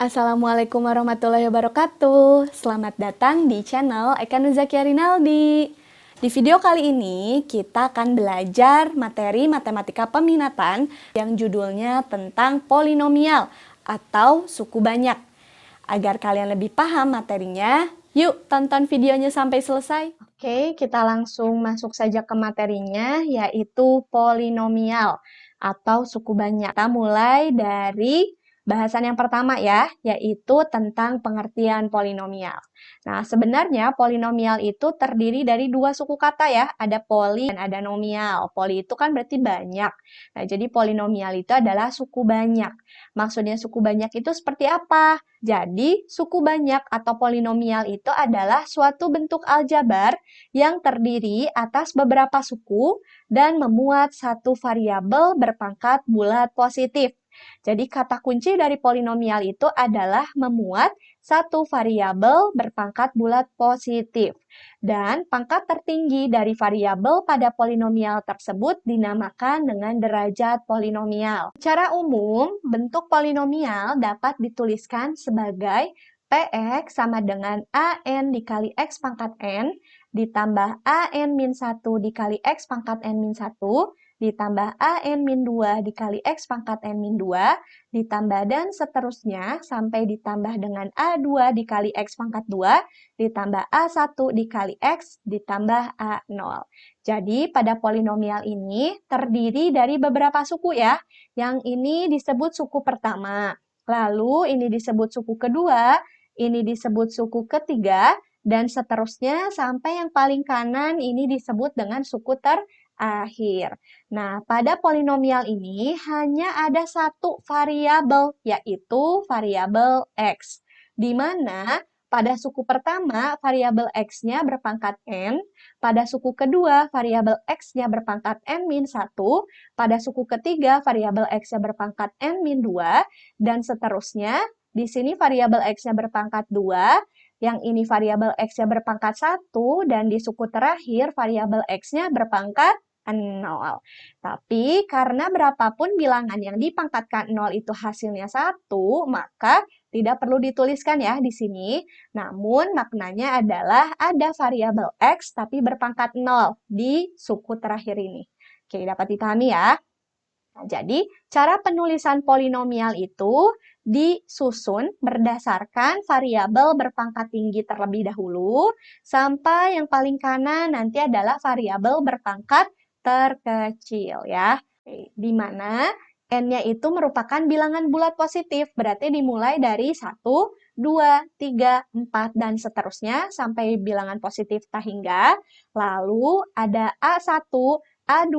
Assalamualaikum warahmatullahi wabarakatuh. Selamat datang di channel Eka Nuzakia Rinaldi. Di video kali ini kita akan belajar materi matematika peminatan yang judulnya tentang polinomial atau suku banyak. Agar kalian lebih paham materinya, yuk tonton videonya sampai selesai. Oke, kita langsung masuk saja ke materinya, yaitu polinomial atau suku banyak. Kita mulai dari bahasan yang pertama ya, yaitu tentang pengertian polinomial. Nah, sebenarnya polinomial itu terdiri dari dua suku kata ya, ada poli dan ada nomial. Poli itu kan berarti banyak. Nah, jadi polinomial itu adalah suku banyak. Maksudnya suku banyak itu seperti apa? Jadi, suku banyak atau polinomial itu adalah suatu bentuk aljabar yang terdiri atas beberapa suku dan memuat satu variabel berpangkat bulat positif. Jadi kata kunci dari polinomial itu adalah memuat satu variabel berpangkat bulat positif. Dan pangkat tertinggi dari variabel pada polinomial tersebut dinamakan dengan derajat polinomial. Secara umum, bentuk polinomial dapat dituliskan sebagai Px sama dengan AN dikali X pangkat N ditambah AN-1 dikali X pangkat N-1 ditambah AN-2 dikali X pangkat N-2, ditambah dan seterusnya sampai ditambah dengan A2 dikali X pangkat 2, ditambah A1 dikali X, ditambah A0. Jadi pada polinomial ini terdiri dari beberapa suku ya. Yang ini disebut suku pertama, lalu ini disebut suku kedua, ini disebut suku ketiga, dan seterusnya sampai yang paling kanan ini disebut dengan suku terakhir. Nah, pada polinomial ini hanya ada satu variabel, yaitu variabel X. Di mana pada suku pertama, variabel X-nya berpangkat N, pada suku kedua, variabel X-nya berpangkat N-1, pada suku ketiga, variabel X-nya berpangkat N-2, dan seterusnya. Di sini variabel X-nya berpangkat 2, yang ini variabel X-nya berpangkat 1, dan di suku terakhir, variabel X-nya berpangkat 0. Tapi karena berapapun bilangan yang dipangkatkan 0 itu hasilnya 1, maka tidak perlu dituliskan ya di sini. Namun maknanya adalah ada variabel X tapi berpangkat 0 di suku terakhir ini. Oke, dapat dipahami ya? Nah, jadi cara penulisan polinomial itu disusun berdasarkan variabel berpangkat tinggi terlebih dahulu, sampai yang paling kanan nanti adalah variabel berpangkat terkecil ya. Di mana N-nya itu merupakan bilangan bulat positif, berarti dimulai dari 1, 2, 3, 4, dan seterusnya sampai bilangan positif tak hingga. Lalu ada A1, A2,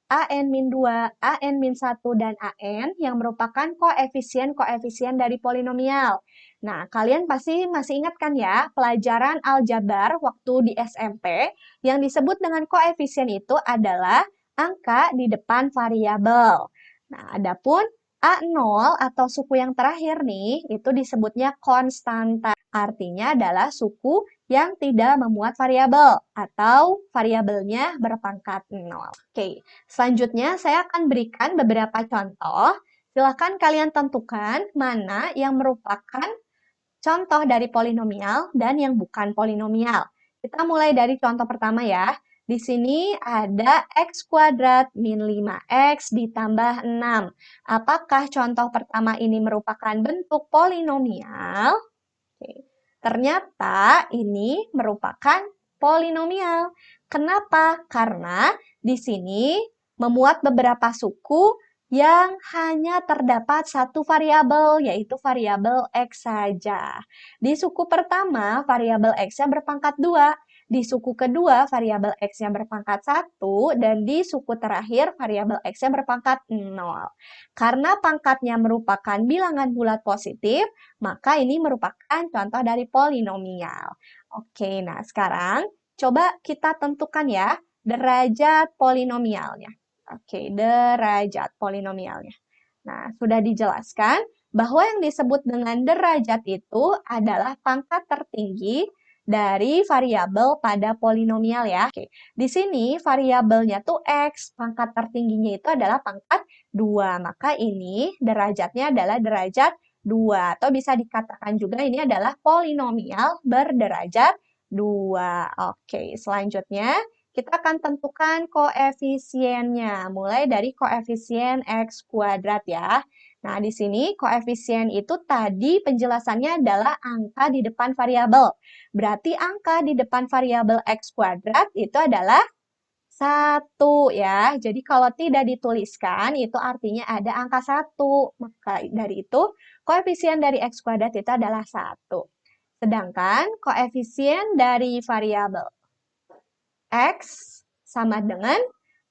AN-2, AN-1, dan AN yang merupakan koefisien-koefisien dari polinomial. Nah, kalian pasti masih ingat kan ya, pelajaran aljabar waktu di SMP yang disebut dengan koefisien itu adalah angka di depan variabel. Nah, adapun A0 atau suku yang terakhir nih, itu disebutnya konstanta. Artinya adalah suku yang tidak memuat variabel atau variabelnya berpangkat 0. Oke, selanjutnya saya akan berikan beberapa contoh. Silakan kalian tentukan mana yang merupakan contoh dari polinomial dan yang bukan polinomial. Kita mulai dari contoh pertama ya. Di sini ada X kuadrat min 5X ditambah 6. Apakah contoh pertama ini merupakan bentuk polinomial? Oke. Ternyata ini merupakan polinomial. Kenapa? Karena di sini memuat beberapa suku yang hanya terdapat satu variabel, yaitu variabel X saja. Di suku pertama, variabel X-nya berpangkat 2. Di suku kedua, variabel X-nya berpangkat 1. Dan di suku terakhir, variabel X-nya berpangkat 0. Karena pangkatnya merupakan bilangan bulat positif, maka ini merupakan contoh dari polinomial. Oke, nah sekarang coba kita tentukan ya derajat polinomialnya. Oke, derajat polinomialnya. Nah, sudah dijelaskan bahwa yang disebut dengan derajat itu adalah pangkat tertinggi dari variabel pada polinomial ya. Oke, di sini variabelnya tuh X, pangkat tertingginya itu adalah pangkat 2. Maka ini derajatnya adalah derajat 2. Atau bisa dikatakan juga ini adalah polinomial berderajat 2. Oke, selanjutnya kita akan tentukan koefisiennya. Mulai dari koefisien X kuadrat ya. Nah, di sini koefisien itu tadi penjelasannya adalah angka di depan variabel. Berarti angka di depan variabel X kuadrat itu adalah 1 ya. Jadi kalau tidak dituliskan itu artinya ada angka 1. Maka dari itu koefisien dari X kuadrat itu adalah 1. Sedangkan koefisien dari variabel X sama dengan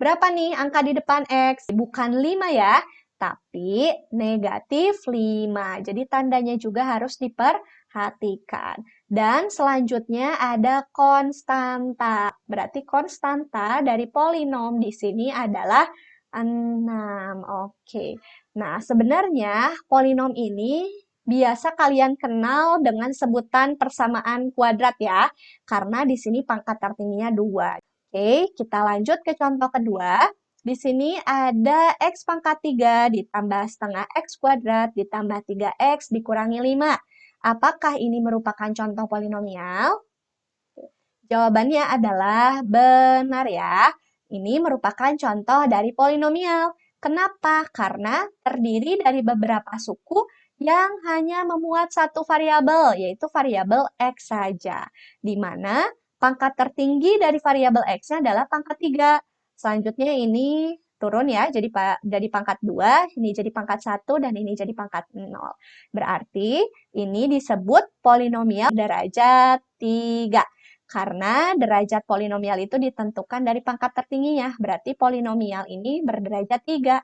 berapa nih angka di depan X? Bukan 5 ya, tapi negatif 5. Jadi tandanya juga harus diperhatikan. Dan selanjutnya ada konstanta. Berarti konstanta dari polinom di sini adalah 6. Oke. Nah, sebenarnya polinom ini biasa kalian kenal dengan sebutan persamaan kuadrat ya, karena di sini pangkat tertingginya 2. Oke, kita lanjut ke contoh kedua. Di sini ada X pangkat 3 ditambah setengah X kuadrat ditambah 3X dikurangi 5. Apakah ini merupakan contoh polinomial? Jawabannya adalah benar ya. Ini merupakan contoh dari polinomial. Kenapa? Karena terdiri dari beberapa suku yang hanya memuat satu variabel, yaitu variabel X saja. Di mana pangkat tertinggi dari variabel X-nya adalah pangkat 3. Selanjutnya ini turun ya, jadi pangkat 2, ini jadi pangkat 1, dan ini jadi pangkat 0. Berarti ini disebut polinomial derajat 3. Karena derajat polinomial itu ditentukan dari pangkat tertingginya. Berarti polinomial ini berderajat 3.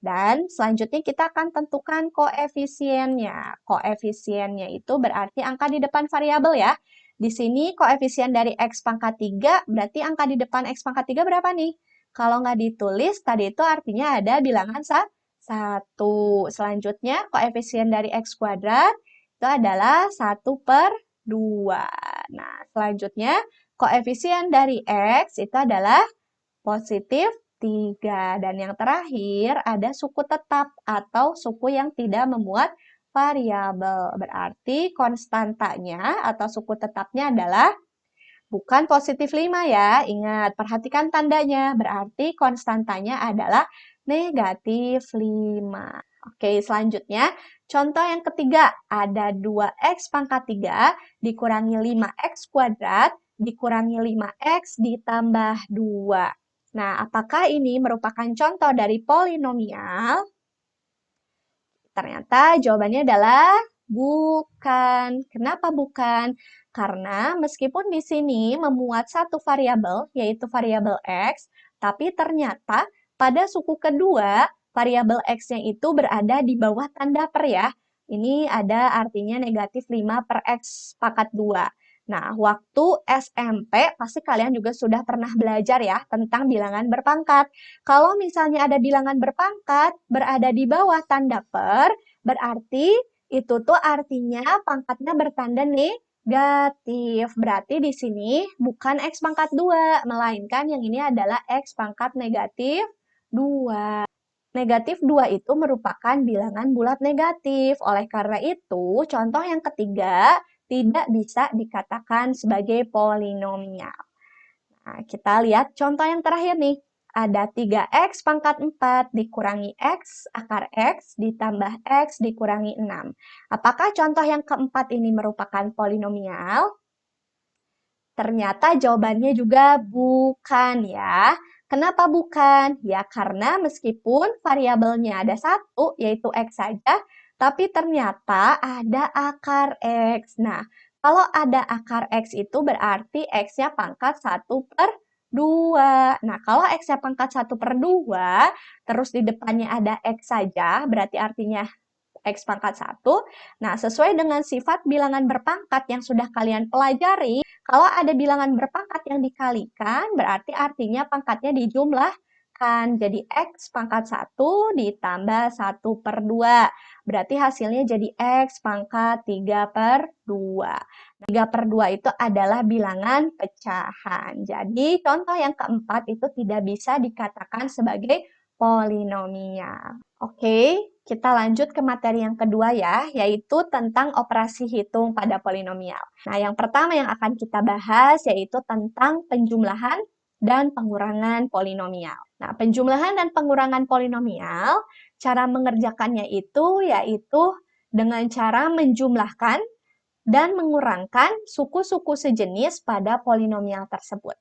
Dan selanjutnya kita akan tentukan koefisiennya. Koefisiennya itu berarti angka di depan variabel ya. Di sini koefisien dari X pangkat 3, berarti angka di depan X pangkat 3 berapa nih? Kalau nggak ditulis, tadi itu artinya ada bilangan 1. Selanjutnya, koefisien dari X kuadrat itu adalah 1/2. Nah, selanjutnya koefisien dari X itu adalah positif 3. Dan yang terakhir ada suku tetap atau suku yang tidak memuat variabel. Berarti konstantanya atau suku tetapnya adalah bukan positif 5 ya. Ingat, perhatikan tandanya. Berarti konstantanya adalah negatif 5. Oke, selanjutnya contoh yang ketiga, ada 2X pangkat 3 dikurangi 5X kuadrat dikurangi 5X ditambah 2. Nah, apakah ini merupakan contoh dari polinomial? Ternyata jawabannya adalah bukan. Kenapa bukan? Karena meskipun di sini memuat satu variabel, yaitu variabel X, tapi ternyata pada suku kedua, variabel X-nya itu berada di bawah tanda per ya. Ini ada artinya negatif 5 per X pangkat 2. Nah, waktu SMP pasti kalian juga sudah pernah belajar ya tentang bilangan berpangkat. Kalau misalnya ada bilangan berpangkat berada di bawah tanda per, berarti itu tuh artinya pangkatnya bertanda negatif. Berarti di sini bukan X pangkat 2, melainkan yang ini adalah X pangkat negatif 2. Negatif 2 itu merupakan bilangan bulat negatif. Oleh karena itu, contoh yang ketiga tidak bisa dikatakan sebagai polinomial. Nah, kita lihat contoh yang terakhir nih. Ada 3X pangkat 4 dikurangi X akar X ditambah X dikurangi 6. Apakah contoh yang keempat ini merupakan polinomial? Ternyata jawabannya juga bukan ya. Kenapa bukan? Ya karena meskipun variabelnya ada satu, yaitu X saja, tapi ternyata ada akar X. Nah, kalau ada akar X itu berarti X-nya pangkat 1/2. Nah, kalau X-nya pangkat 1/2, terus di depannya ada X saja, berarti artinya X pangkat 1. Nah, sesuai dengan sifat bilangan berpangkat yang sudah kalian pelajari, kalau ada bilangan berpangkat yang dikalikan, berarti artinya pangkatnya dijumlahkan. Jadi X pangkat 1 ditambah 1/2. Berarti hasilnya jadi X pangkat 3/2. 3/2 itu adalah bilangan pecahan. Jadi contoh yang keempat itu tidak bisa dikatakan sebagai polinomial. Oke, kita lanjut ke materi yang kedua ya, yaitu tentang operasi hitung pada polinomial. Nah, yang pertama yang akan kita bahas yaitu tentang penjumlahan dan pengurangan polinomial. Nah, penjumlahan dan pengurangan polinomial, cara mengerjakannya itu yaitu dengan cara menjumlahkan dan mengurangkan suku-suku sejenis pada polinomial tersebut.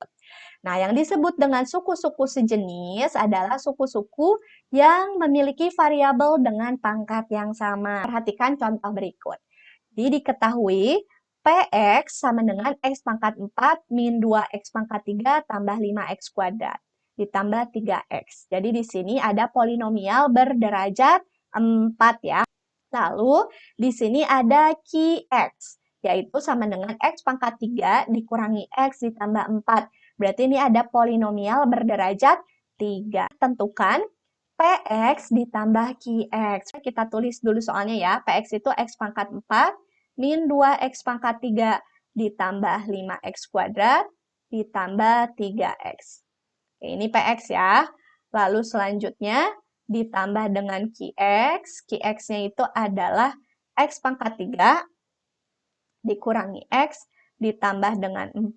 Nah, yang disebut dengan suku-suku sejenis adalah suku-suku yang memiliki variabel dengan pangkat yang sama. Perhatikan contoh berikut. Jadi diketahui Px sama dengan X pangkat 4 min 2X pangkat 3 tambah 5X kuadrat ditambah 3X. Jadi di sini ada polinomial berderajat 4 ya. Lalu di sini ada Qx, yaitu sama dengan X pangkat 3 dikurangi X ditambah 4. Berarti ini ada polinomial berderajat 3. Tentukan Px ditambah Qx. Kita tulis dulu soalnya ya. Px itu X pangkat 4 min 2X pangkat 3 ditambah 5X kuadrat ditambah 3X. Oke, ini Px ya. Lalu selanjutnya ditambah dengan Qx. Qx-nya itu adalah X pangkat 3 dikurangi X ditambah dengan 4.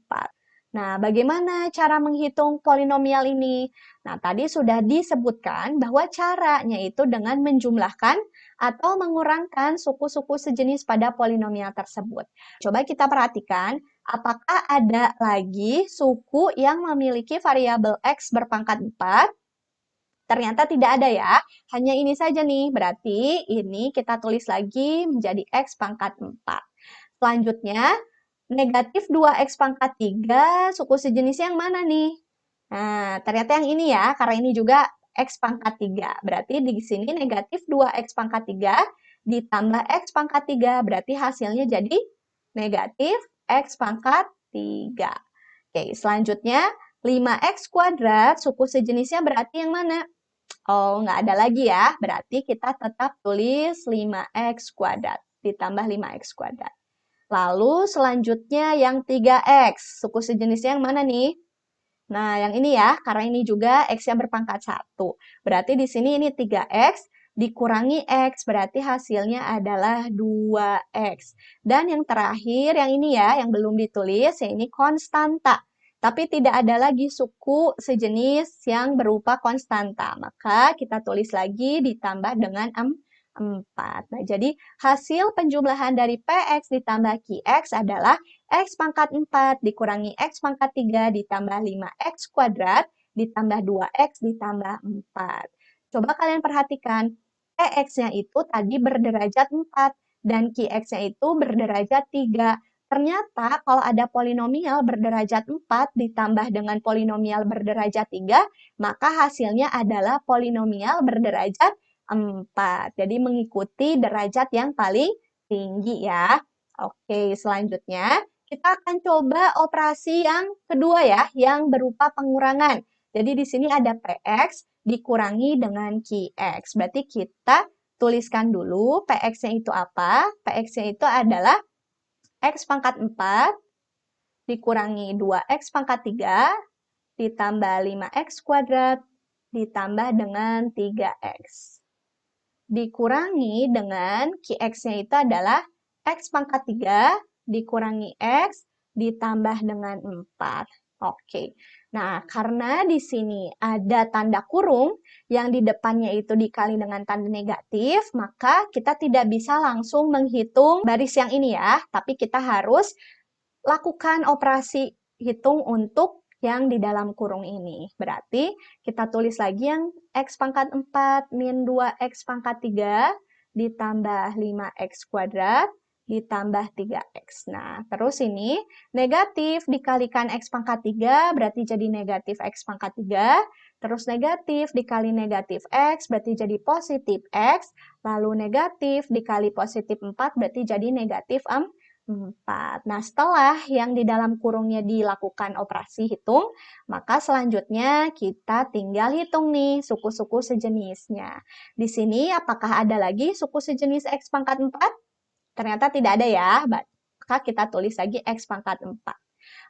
Nah, bagaimana cara menghitung polinomial ini? Nah, tadi sudah disebutkan bahwa caranya itu dengan menjumlahkan atau mengurangkan suku-suku sejenis pada polinomial tersebut. Coba kita perhatikan, apakah ada lagi suku yang memiliki variabel X berpangkat 4? Ternyata tidak ada ya, hanya ini saja nih, berarti ini kita tulis lagi menjadi X pangkat 4. Selanjutnya, negatif 2X pangkat 3, suku sejenisnya yang mana nih? Nah, ternyata yang ini ya, karena ini juga X pangkat 3. Berarti di sini negatif 2X pangkat 3 ditambah X pangkat 3. Berarti hasilnya jadi negatif X pangkat 3. Oke, selanjutnya 5X kuadrat, suku sejenisnya berarti yang mana? Oh, nggak ada lagi ya. Berarti kita tetap tulis 5X kuadrat ditambah 5X kuadrat. Lalu selanjutnya yang 3X. Suku sejenisnya yang mana nih? Nah, yang ini ya, karena ini juga X-nya berpangkat 1. Berarti di sini ini 3X dikurangi X, berarti hasilnya adalah 2X. Dan yang terakhir, yang ini ya, yang belum ditulis, ya ini konstanta. Tapi tidak ada lagi suku sejenis yang berupa konstanta. Maka kita tulis lagi ditambah dengan 4. Nah, jadi hasil penjumlahan dari Px ditambah Qx adalah X pangkat 4 dikurangi X pangkat 3 ditambah 5X kuadrat ditambah 2X ditambah 4. Coba kalian perhatikan, Px-nya itu tadi berderajat 4 dan Qx-nya itu berderajat 3. Ternyata kalau ada polinomial berderajat 4 ditambah dengan polinomial berderajat 3, maka hasilnya adalah polinomial berderajat 4. Jadi mengikuti derajat yang paling tinggi ya. Oke, selanjutnya kita akan coba operasi yang kedua ya, yang berupa pengurangan. Jadi di sini ada Px dikurangi dengan Qx. Berarti kita tuliskan dulu Px-nya itu apa? Px-nya itu adalah X pangkat 4 dikurangi 2X pangkat 3 ditambah 5X kuadrat ditambah dengan 3X. Dikurangi dengan Qx-nya itu adalah X pangkat 3 dikurangi X ditambah dengan 4. Oke. Nah, karena di sini ada tanda kurung yang di depannya itu dikali dengan tanda negatif, maka kita tidak bisa langsung menghitung baris yang ini ya, tapi kita harus lakukan operasi hitung untuk yang di dalam kurung ini. Berarti kita tulis lagi yang X pangkat 4 min 2X pangkat 3 ditambah 5X kuadrat ditambah 3X. Nah, terus ini negatif dikalikan X pangkat 3 berarti jadi negatif X pangkat 3. Terus negatif dikali negatif X berarti jadi positif X. Lalu negatif dikali positif 4 berarti jadi negatif 4. Nah, setelah yang di dalam kurungnya dilakukan operasi hitung, maka selanjutnya kita tinggal hitung nih suku-suku sejenisnya. Di sini apakah ada lagi suku sejenis X pangkat 4? Ternyata tidak ada ya, maka kita tulis lagi X pangkat 4.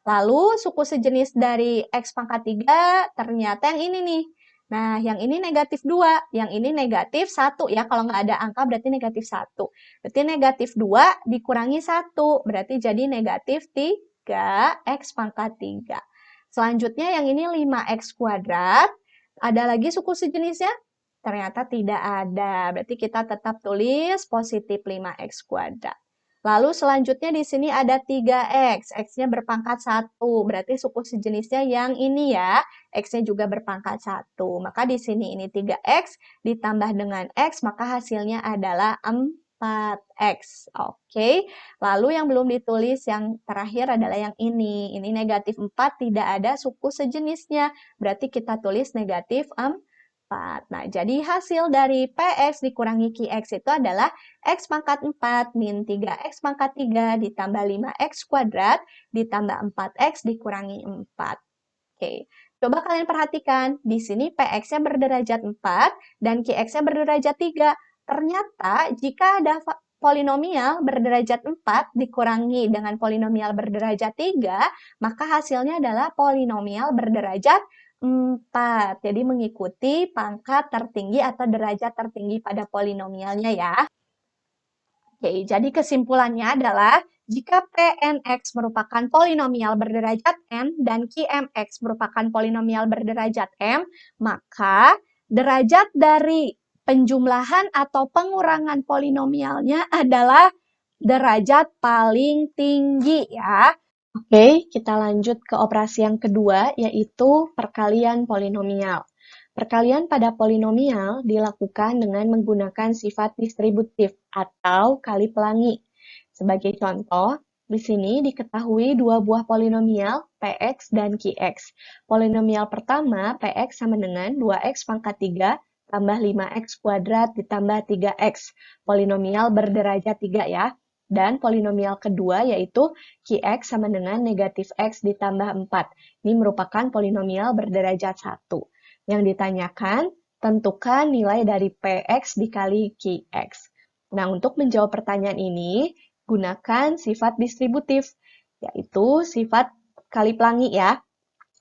Lalu suku sejenis dari X pangkat 3 ternyata yang ini nih. Nah, yang ini negatif 2, yang ini negatif 1 ya. Kalau nggak ada angka berarti negatif 1. Berarti negatif 2 dikurangi 1, berarti jadi negatif 3x pangkat 3. Selanjutnya yang ini 5x kuadrat. Ada lagi suku sejenisnya? Ternyata tidak ada. Berarti kita tetap tulis positif 5x kuadrat. Lalu selanjutnya di sini ada 3x, x-nya berpangkat 1, berarti suku sejenisnya yang ini ya, x-nya juga berpangkat 1. Maka di sini ini 3x ditambah dengan x, maka hasilnya adalah 4x. Oke, lalu yang belum ditulis yang terakhir adalah yang ini negatif 4, tidak ada suku sejenisnya, berarti kita tulis negatif 4. Nah, jadi hasil dari PX dikurangi QX itu adalah X pangkat 4 min 3X pangkat 3 ditambah 5X kuadrat ditambah 4X dikurangi 4. Oke, coba kalian perhatikan. Di sini PX-nya berderajat 4 dan QX-nya berderajat 3. Ternyata jika ada polinomial berderajat 4 dikurangi dengan polinomial berderajat 3, maka hasilnya adalah polinomial berderajat 4. Jadi mengikuti pangkat tertinggi atau derajat tertinggi pada polinomialnya ya. Oke, jadi kesimpulannya adalah jika Pnx merupakan polinomial berderajat n dan Qmx merupakan polinomial berderajat m, maka derajat dari penjumlahan atau pengurangan polinomialnya adalah derajat paling tinggi ya. Oke, kita lanjut ke operasi yang kedua, yaitu perkalian polinomial. Perkalian pada polinomial dilakukan dengan menggunakan sifat distributif atau kali pelangi. Sebagai contoh, di sini diketahui dua buah polinomial, Px dan Qx. Polinomial pertama, Px sama dengan 2x pangkat 3 tambah 5x kuadrat ditambah 3x. Polinomial berderajat 3 ya. Dan polinomial kedua yaitu Qx sama dengan negatif x ditambah 4. Ini merupakan polinomial berderajat 1. Yang ditanyakan, tentukan nilai dari Px dikali Qx. Nah, untuk menjawab pertanyaan ini, gunakan sifat distributif, yaitu sifat kali pelangi ya.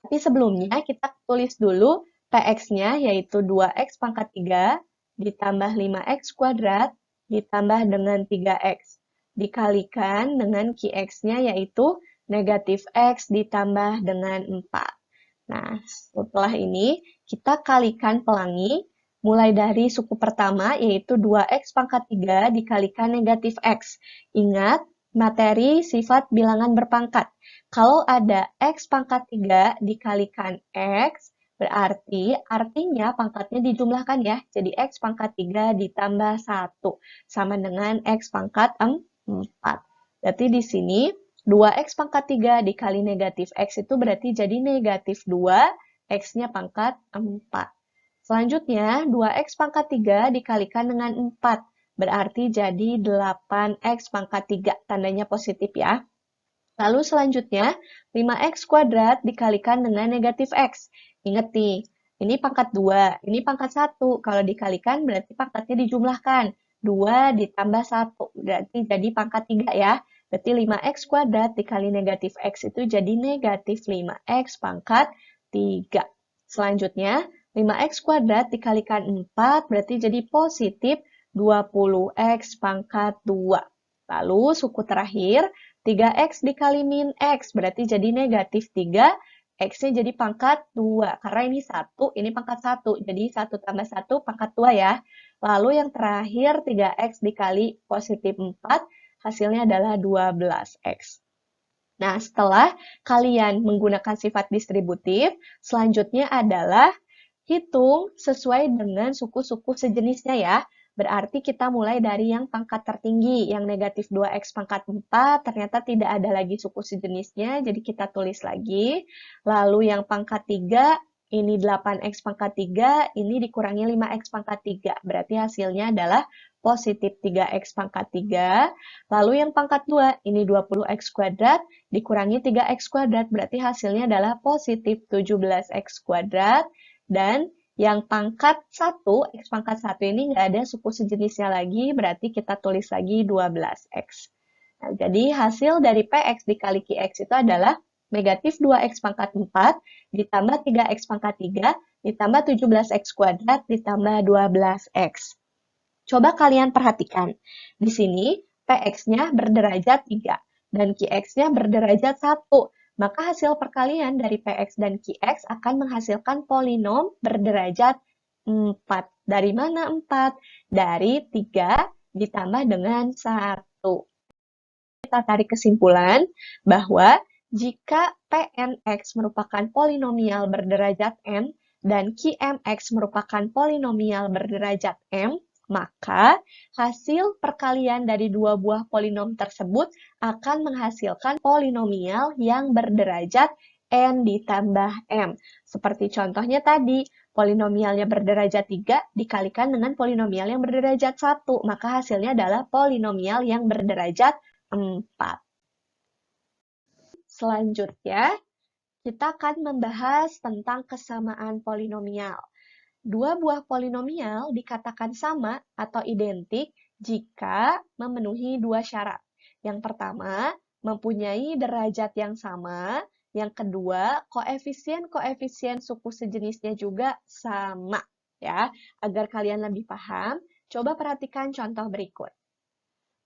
Tapi sebelumnya kita tulis dulu Px-nya yaitu 2x pangkat 3 ditambah 5x kuadrat ditambah dengan 3x. Dikalikan dengan Qx-nya yaitu negatif x ditambah dengan 4. Nah, setelah ini kita kalikan pelangi mulai dari suku pertama yaitu 2x pangkat 3 dikalikan negatif x. Ingat, materi sifat bilangan berpangkat. Kalau ada x pangkat 3 dikalikan x, berarti artinya pangkatnya dijumlahkan ya. Jadi x pangkat 3 ditambah 1 sama dengan x pangkat 4. Berarti di sini 2x pangkat 3 dikali negatif x itu berarti jadi negatif 2, x-nya pangkat 4. Selanjutnya, 2x pangkat 3 dikalikan dengan 4, berarti jadi 8x pangkat 3, tandanya positif ya. Lalu selanjutnya, 5x kuadrat dikalikan dengan negatif x. Ingat nih, ini pangkat 2, ini pangkat 1. Kalau dikalikan berarti pangkatnya dijumlahkan. 2 ditambah 1, berarti jadi pangkat 3 ya. Berarti 5x kuadrat dikali negatif x itu jadi negatif 5x pangkat 3. Selanjutnya, 5x kuadrat dikalikan 4 berarti jadi positif 20x pangkat 2. Lalu suku terakhir, 3x dikali min x berarti jadi negatif 3, x-nya jadi pangkat 2. Karena ini 1, ini pangkat 1. Jadi 1 tambah 1 pangkat 2 ya. Lalu yang terakhir 3x dikali positif 4, hasilnya adalah 12x. Nah, setelah kalian menggunakan sifat distributif, selanjutnya adalah hitung sesuai dengan suku-suku sejenisnya ya. Berarti kita mulai dari yang pangkat tertinggi, yang negatif 2x pangkat 4, ternyata tidak ada lagi suku sejenisnya, jadi kita tulis lagi. Lalu yang pangkat 3, ini 8x pangkat 3, ini dikurangi 5x pangkat 3. Berarti hasilnya adalah positif 3x pangkat 3. Lalu yang pangkat 2, ini 20x kuadrat, dikurangi 3x kuadrat. Berarti hasilnya adalah positif 17x kuadrat. Dan yang pangkat 1, x pangkat 1 ini nggak ada suku sejenisnya lagi, berarti kita tulis lagi 12x. Nah, jadi hasil dari Px dikali Qx itu adalah Negatif 2x pangkat 4 ditambah 3x pangkat 3 ditambah 17x kuadrat ditambah 12x. Coba kalian perhatikan. Di sini px-nya berderajat 3 dan qx-nya berderajat 1. Maka hasil perkalian dari px dan qx akan menghasilkan polinom berderajat 4. Dari mana 4? Dari 3 ditambah dengan 1. Kita tarik kesimpulan bahwa jika Pnx merupakan polinomial berderajat n dan Qmx merupakan polinomial berderajat m, maka hasil perkalian dari dua buah polinom tersebut akan menghasilkan polinomial yang berderajat n ditambah m. Seperti contohnya tadi, polinomialnya berderajat 3 dikalikan dengan polinomial yang berderajat 1, maka hasilnya adalah polinomial yang berderajat 4. Selanjutnya, kita akan membahas tentang kesamaan polinomial. Dua buah polinomial dikatakan sama atau identik jika memenuhi dua syarat. Yang pertama, mempunyai derajat yang sama. Yang kedua, koefisien-koefisien suku sejenisnya juga sama. Ya, agar kalian lebih paham, coba perhatikan contoh berikut.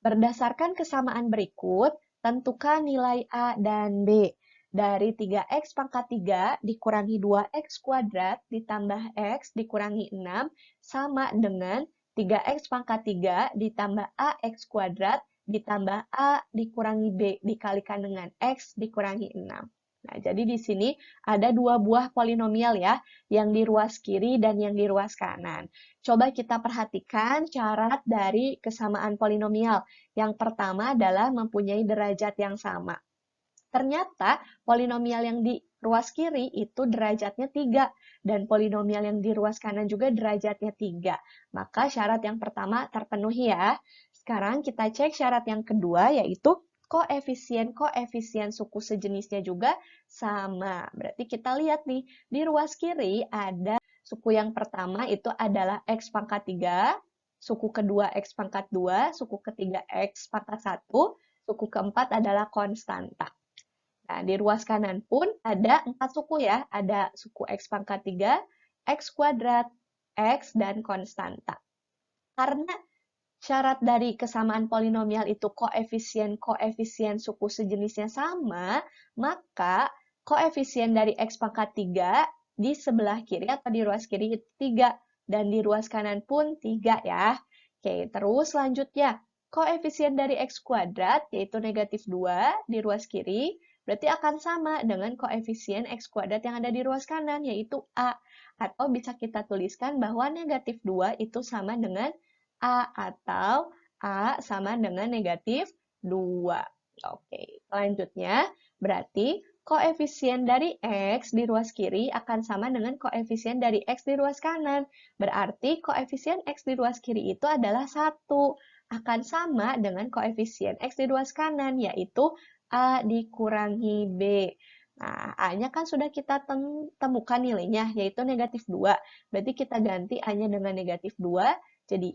Berdasarkan kesamaan berikut, tentukan nilai A dan B. Dari 3x pangkat 3 dikurangi 2x kuadrat ditambah x dikurangi 6 sama dengan 3x pangkat 3 ditambah ax kuadrat ditambah a dikurangi b dikalikan dengan x dikurangi 6. Nah, jadi di sini ada dua buah polinomial ya, yang di ruas kiri dan yang di ruas kanan. Coba kita perhatikan syarat dari kesamaan polinomial. Yang pertama adalah mempunyai derajat yang sama. Ternyata polinomial yang di ruas kiri itu derajatnya 3 dan polinomial yang di ruas kanan juga derajatnya 3. Maka syarat yang pertama terpenuhi ya. Sekarang kita cek syarat yang kedua yaitu koefisien-koefisien suku sejenisnya juga sama. Berarti kita lihat nih, di ruas kiri ada suku yang pertama itu adalah x pangkat 3, suku kedua x pangkat 2, suku ketiga x pangkat 1, suku keempat adalah konstanta. Nah, di ruas kanan pun ada 4 suku ya, ada suku x pangkat 3, x kuadrat, x, dan konstanta. Karena syarat dari kesamaan polinomial itu koefisien-koefisien suku sejenisnya sama, maka koefisien dari x pangkat 3 di sebelah kiri atau di ruas kiri itu 3, dan di ruas kanan pun 3 ya. Oke, terus selanjutnya, koefisien dari x kuadrat yaitu negatif 2 di ruas kiri, berarti akan sama dengan koefisien x kuadrat yang ada di ruas kanan, yaitu a. Atau bisa kita tuliskan bahwa negatif 2 itu sama dengan A atau A sama dengan negatif 2. Oke, selanjutnya berarti koefisien dari X di ruas kiri akan sama dengan koefisien dari X di ruas kanan. Berarti koefisien X di ruas kiri itu adalah 1. Akan sama dengan koefisien X di ruas kanan, yaitu A dikurangi B. Nah, A-nya kan sudah kita temukan nilainya, yaitu negatif 2. Berarti kita ganti A-nya dengan negatif 2, jadi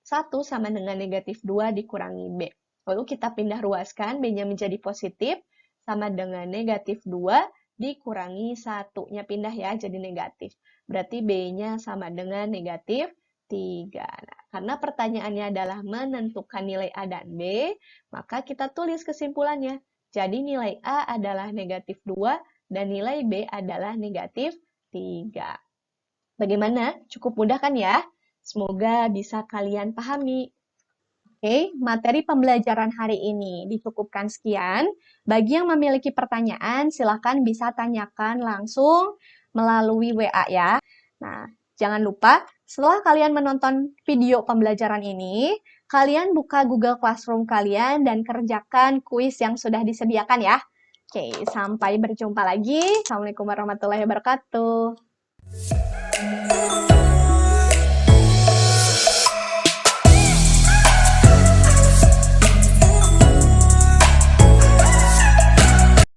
1 sama dengan negatif 2 dikurangi B. Lalu kita pindah ruaskan, B-nya menjadi positif, sama dengan negatif 2 dikurangi 1-nya pindah ya, jadi negatif. Berarti B-nya sama dengan negatif 3. Nah, karena pertanyaannya adalah menentukan nilai A dan B, maka kita tulis kesimpulannya. Jadi nilai A adalah negatif 2 dan nilai B adalah negatif 3. Bagaimana? Cukup mudah kan ya? Semoga bisa kalian pahami. Oke, materi pembelajaran hari ini dicukupkan sekian. Bagi yang memiliki pertanyaan, silakan bisa tanyakan langsung melalui WA ya. Nah, jangan lupa setelah kalian menonton video pembelajaran ini, kalian buka Google Classroom kalian dan kerjakan kuis yang sudah disediakan ya. Oke, sampai berjumpa lagi. Assalamualaikum warahmatullahi wabarakatuh.